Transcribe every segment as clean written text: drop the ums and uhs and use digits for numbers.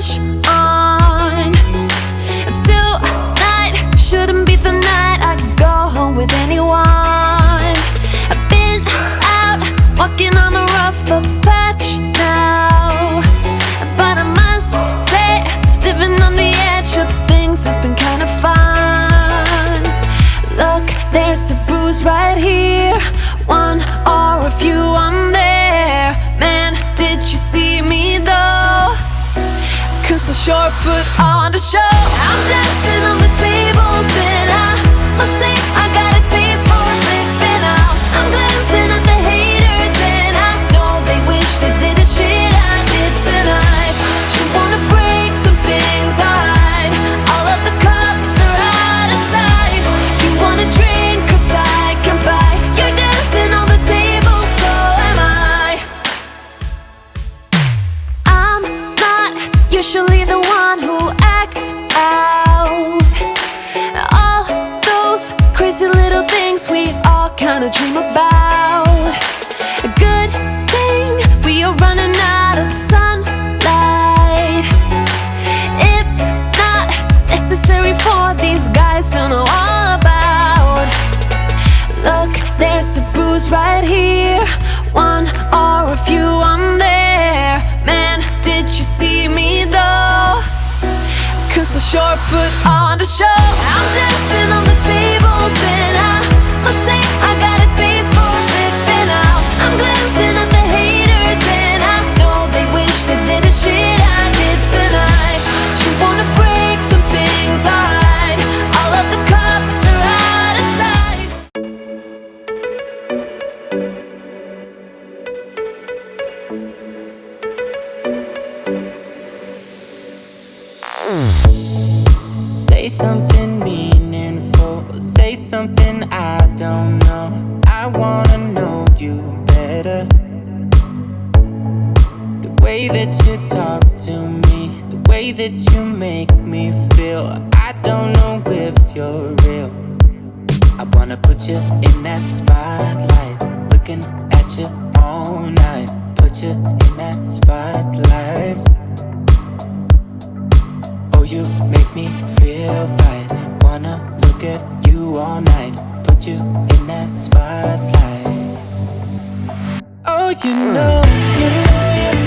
push on. Tonight shouldn't be the night I go home with anyone. I've been out walking on a rougher patch now, but I must say, living on the edge of things has been kind of fun. Look, there's a bruise right here, one or a few on there. Man, did you see me though? 'Cause I sure put on the show. I'm dancing on the tables and I must say I got a taste for flipping out. I'm glancing at the haters and I know they wish they did the shit I did tonight. You wanna break some things, alright. All of the cups are out of sight. You wanna drink 'cause I can buy. You're dancing on the table, so am I. I'm not usually the one who acts out. All those crazy little things we all kinda dream about. A good thing we are running out of sunlight. It's not necessary for these guys to know all about. Look, there's a bruise right here, one or a few on there. Man, did you see me though? 'Cause I sure put on the show. I'm dancing on the tables and I must say I got a taste for flipping out. I'm glancing at the haters and I know they wish they did the shit I did tonight. You wanna break some things, alright. All of the cups are out of sight. Say something meaningful, say something I don't know. I wanna know you better. The way that you talk to me, the way that you make me feel, I don't know if you're real. I wanna put you in that spotlight, looking at you all night. Put you in that spotlight. Oh, you make me feel right. Wanna look at you all night. Put you in that spotlight. Oh, you know you're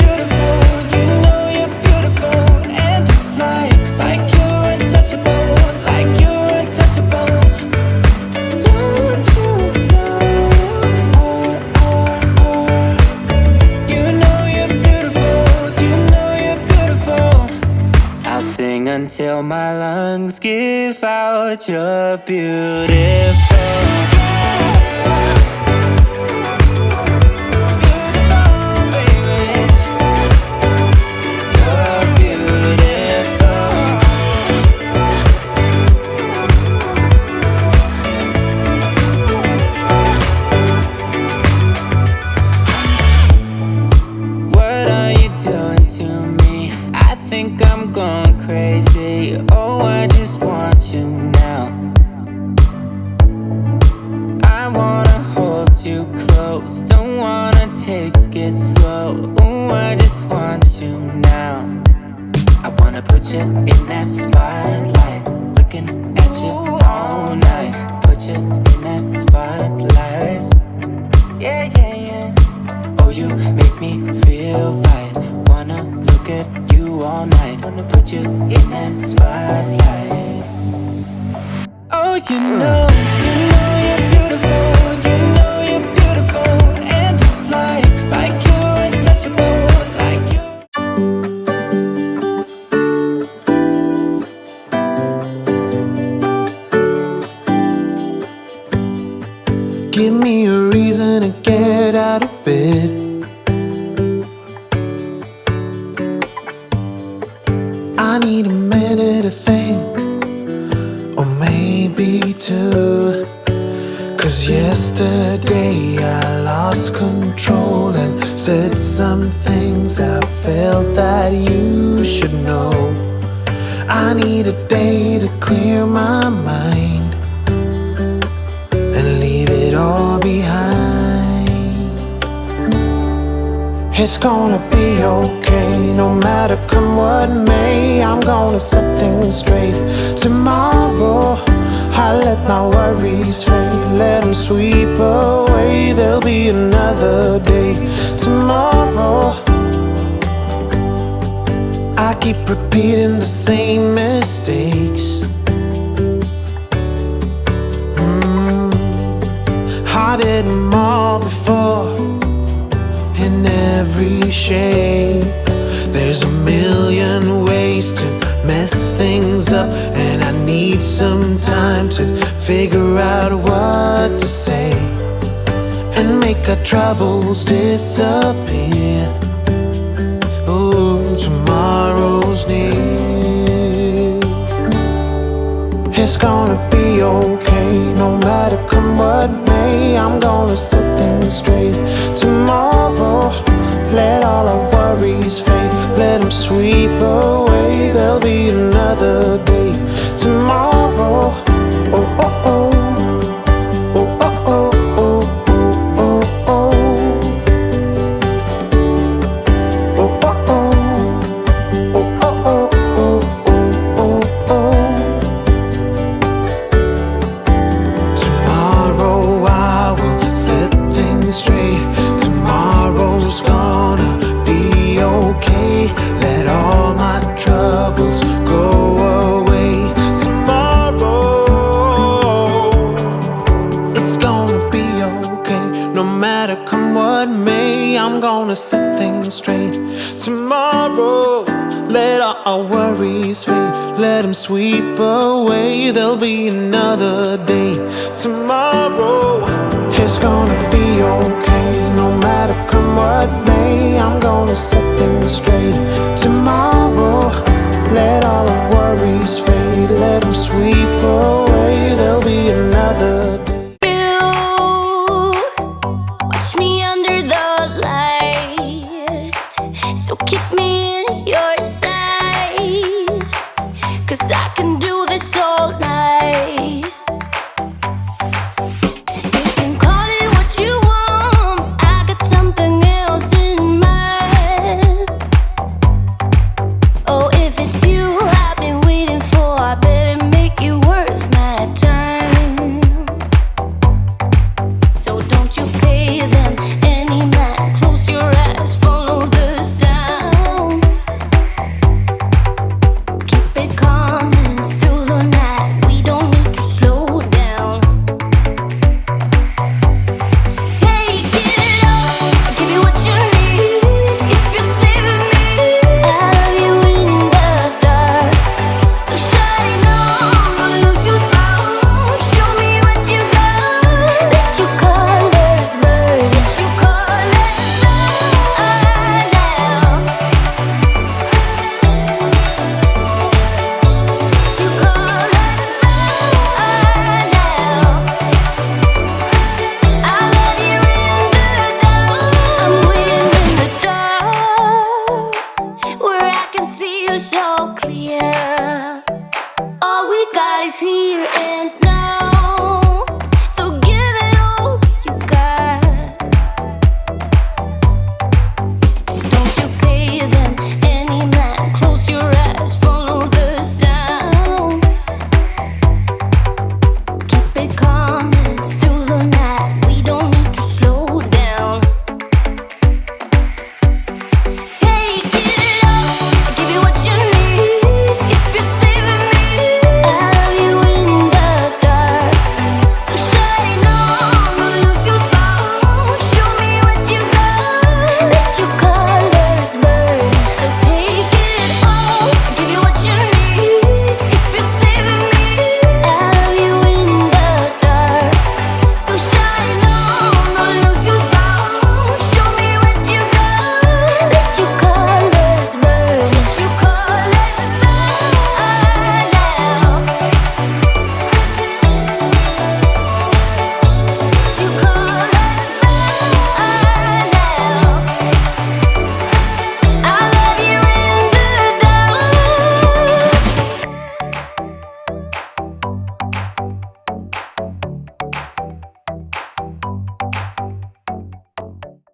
beautiful. You know you're beautiful. And it's like you're untouchable. Like you're untouchable. Don't you know? You know you're beautiful. You know you're beautiful. I'll sing until my lungs give out. You're beautiful. Beautiful, baby. You're beautiful. What are you doing to me? I think I'm going crazy. Oh, I just want you now. I wanna hold you close. Don't wanna take it slow. Oh, I just want you now. I wanna put you in that spotlight, looking at you all night. Put you in that spotlight. Yeah, yeah, yeah. Oh, you make me feel right. Wanna look at you all night. Wanna put you in that spotlight. Oh, you know you're beautiful. You know you're beautiful. And it's like you're untouchable. Like you're Give me a reason to get out of bed. I need a minute to think, or maybe two. 'Cause yesterday I lost control and said some things I felt that you should know. I need a day to clear my mind and leave it all behind. It's gonna be okay no matter come what may. I'm gonna set things straight. Tomorrow I let my worries fade, let them sweep away. There'll be another day. Tomorrow I keep repeating the same mistakes. I did them all before, in every shape. There's a million ways to mess things up, and I need some time to figure out what to say and make our troubles disappear. Oh, tomorrow's near. It's gonna be okay, no matter come what may. I'm gonna set things straight. Tomorrow, let all our worries fade, let them sweep away. There'll be another day. Tomorrow, oh, oh, oh. Oh, oh, oh, oh, oh, oh, oh. Oh, oh, oh. Oh, oh, oh, oh, oh, oh, oh. Tomorrow I will set things straight. Tomorrow's gonna be okay. Let all my troubles go away. Tomorrow it's gonna be okay, no matter come what may. I'm gonna set things straight. Tomorrow, let all our worries fade, let them sweep away. There'll be another day. Tomorrow, it's gonna be okay, no matter come what may. I'm gonna set things straight. Tomorrow